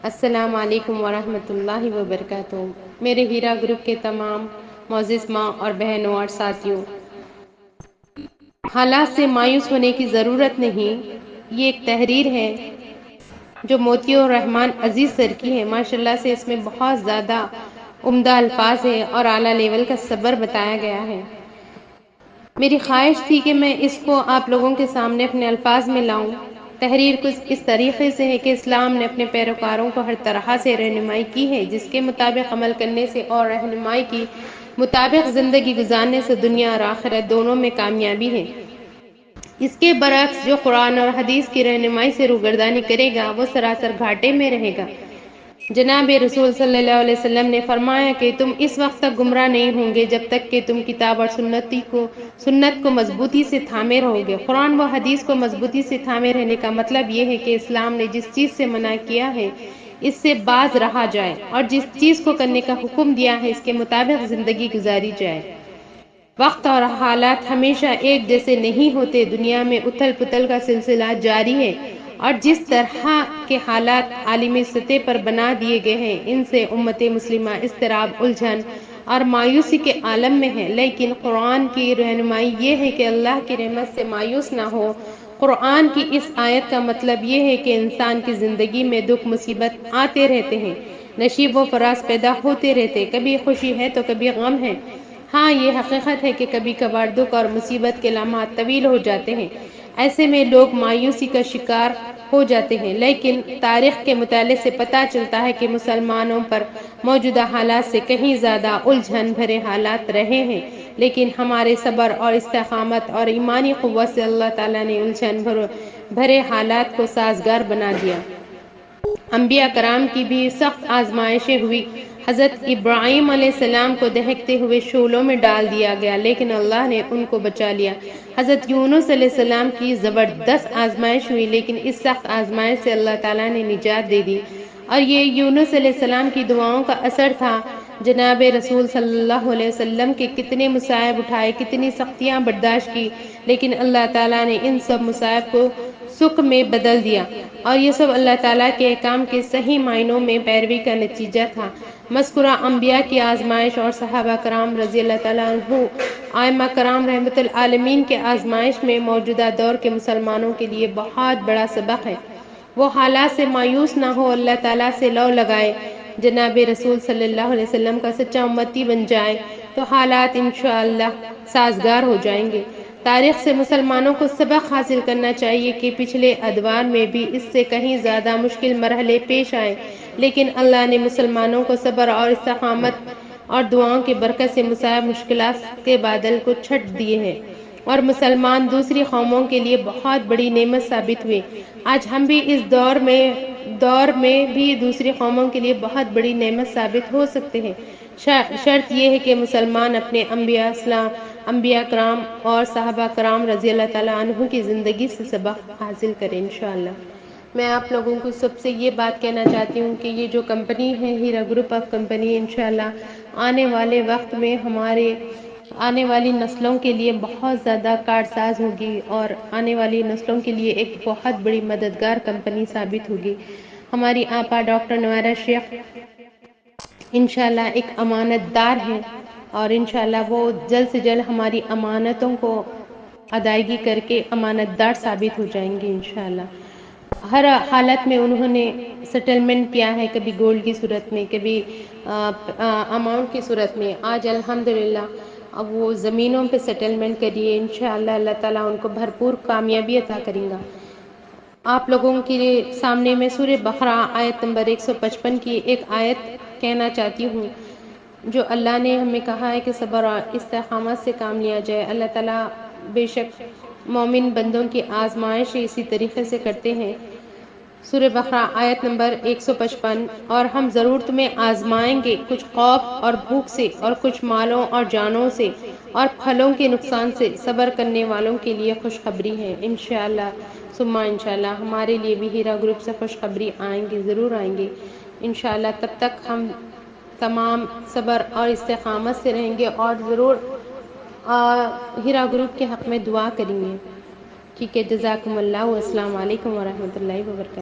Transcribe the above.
السلام علیکم ورحمۃ اللہ وبرکاتہ۔ میرے ہیرا گروپ کے تمام معزز ماں اور بہنوں اور ساتھیوں، حالات سے مایوس ہونے کی ضرورت نہیں۔ یہ ایک تحریر ہے جو موتی الرحمن عزیز سر کی ہے۔ ماشاءاللہ سے اس میں بہت زیادہ عمدہ الفاظ ہے اور اعلیٰ لیول کا صبر بتایا گیا ہے۔ میری خواہش تھی کہ میں اس کو آپ لوگوں کے سامنے اپنے الفاظ میں لاؤں۔ تحریر کچھ اس طریقے سے ہے کہ اسلام نے اپنے پیروکاروں کو ہر طرح سے رہنمائی کی ہے، جس کے مطابق عمل کرنے سے اور رہنمائی کی مطابق زندگی گزارنے سے دنیا اور آخرت دونوں میں کامیابی ہے۔ اس کے برعکس جو قرآن اور حدیث کی رہنمائی سے روگردانی کرے گا وہ سراسر گھاٹے میں رہے گا۔ جناب رسول صلی اللہ علیہ وسلم نے فرمایا کہ تم اس وقت تک گمراہ نہیں ہوں گے جب تک کہ تم کتاب اور سنت کو مضبوطی سے تھامے رہو گے۔ قرآن و حدیث کو مضبوطی سے تھامے رہنے کا مطلب یہ ہے کہ اسلام نے جس چیز سے منع کیا ہے اس سے باز رہا جائے اور جس چیز کو کرنے کا حکم دیا ہے اس کے مطابق زندگی گزاری جائے۔ وقت اور حالات ہمیشہ ایک جیسے نہیں ہوتے، دنیا میں اتھل پتھل کا سلسلہ جاری ہے اور جس طرح کے حالات عالمی سطح پر بنا دیے گئے ہیں ان سے امت مسلمہ اضطراب، الجھن اور مایوسی کے عالم میں ہے، لیکن قرآن کی رہنمائی یہ ہے کہ اللہ کی رحمت سے مایوس نہ ہو۔ قرآن کی اس آیت کا مطلب یہ ہے کہ انسان کی زندگی میں دکھ مصیبت آتے رہتے ہیں، نشیب و فراز پیدا ہوتے رہتے، کبھی خوشی ہے تو کبھی غم ہے۔ ہاں یہ حقیقت ہے کہ کبھی کبھار دکھ اور مصیبت کے لمحات طویل ہو جاتے ہیں، ایسے میں لوگ مایوسی کا شکار ہو جاتے ہیں، لیکن تاریخ کے مطالعے سے پتہ چلتا ہے کہ مسلمانوں پر موجودہ حالات سے کہیں زیادہ الجھن بھرے حالات رہے ہیں، لیکن ہمارے صبر اور استقامت اور ایمانی قوت سے اللہ تعالیٰ نے الجھن بھرے حالات کو سازگار بنا دیا۔ انبیاء کرام کی بھی سخت آزمائشیں ہوئی۔ حضرت ابراہیم علیہ السلام کو دہکتے ہوئے شعلوں میں ڈال دیا گیا لیکن اللہ نے ان کو بچا لیا۔ حضرت یونس علیہ السلام کی زبردست آزمائش ہوئی لیکن اس سخت آزمائش سے اللہ تعالیٰ نے نجات دے دی، اور یہ یونس علیہ السلام کی دعاؤں کا اثر تھا۔ جناب رسول صلی اللہ علیہ وسلم کے کتنے مصائب اٹھائے، کتنی سختیاں برداشت کی، لیکن اللہ تعالیٰ نے ان سب مصائب کو سکھ میں بدل دیا، اور یہ سب اللہ تعالیٰ کے احکام کے صحیح معنوں میں پیروی کا نتیجہ تھا۔ مذکورہ انبیاء کی آزمائش اور صحابہ کرام رضی اللہ تعالیٰ عنہ، ائمہ کرام رحمۃ العالمین کے آزمائش میں موجودہ دور کے مسلمانوں کے لیے بہت بڑا سبق ہے۔ وہ حالات سے مایوس نہ ہو، اللہ تعالیٰ سے لو لگائے، جناب رسول صلی اللہ علیہ وسلم کا سچا امتی بن جائے تو حالات انشاءاللہ سازگار ہو جائیں گے۔ تاریخ سے مسلمانوں کو سبق حاصل کرنا چاہیے کہ پچھلے ادوار میں بھی اس سے کہیں زیادہ مشکل مرحلے پیش آئے، لیکن اللہ نے مسلمانوں کو صبر اور استقامت اور دعاؤں کی برکت سے مصائب مشکلات کے بادل کو چھٹ دیے ہیں، اور مسلمان دوسری قوموں کے لیے بہت بڑی نعمت ثابت ہوئے۔ آج ہم بھی اس دور میں بھی دوسری قوموں کے لیے بہت بڑی نعمت ثابت ہو سکتے ہیں۔ شرط یہ ہے کہ مسلمان اپنے انبیاء کرام اور صحابہ کرام رضی اللہ تعالیٰ عنہ کی زندگی سے سبق حاصل کریں انشاءاللہ۔ میں آپ لوگوں کو سب سے یہ بات کہنا چاہتی ہوں کہ یہ جو کمپنی ہے ہیرا گروپ آف کمپنی، انشاءاللہ آنے والے وقت میں ہمارے آنے والی نسلوں کے لیے بہت زیادہ کارساز ہوگی اور آنے والی نسلوں کے لیے ایک بہت بڑی مددگار کمپنی ثابت ہوگی۔ ہماری آپا ڈاکٹر نوائرہ شیخ انشاءاللہ ایک امانت دار ہیں، اور انشاءاللہ وہ جلد سے جلد ہماری امانتوں کو ادائیگی کر کے امانت دار ثابت ہو جائیں گے انشاءاللہ۔ ہر حالت میں انہوں نے سیٹلمنٹ کیا ہے، کبھی گولڈ کی صورت میں، کبھی اماؤنٹ کی صورت میں، آج الحمدللہ اب وہ زمینوں پہ سیٹلمنٹ کریے، انشاءاللہ اللہ تعالیٰ ان کو بھرپور کامیابی عطا کریں گا۔ آپ لوگوں کے سامنے میں سورہ بقرہ آیت نمبر 155 کی ایک آیت کہنا چاہتی ہوں، جو اللہ نے ہمیں کہا ہے کہ صبر اور استقامت سے کام لیا جائے۔ اللہ تعالیٰ بے شک مومن بندوں کی آزمائش اسی طریقے سے کرتے ہیں۔ سورہ بقرہ آیت نمبر 155، اور ہم ضرور تمہیں آزمائیں گے، کچھ خوف اور بھوک سے، اور کچھ مالوں اور جانوں سے، اور پھلوں کے نقصان سے۔ صبر کرنے والوں کے لیے خوشخبری ہے۔ انشاءاللہ ثم انشاءاللہ ہمارے لیے بھی ہیرا گروپ سے خوشخبری آئیں گے، ضرور آئیں گے انشاءاللہ۔ تب تک ہم تمام صبر اور استقامت سے رہیں گے اور ضرور ہیرا گروپ کے حق میں دعا کریں گے۔ ٹھیک ہے، جزاکم اللہ، السلام علیکم ورحمۃ اللہ وبرکاتہ۔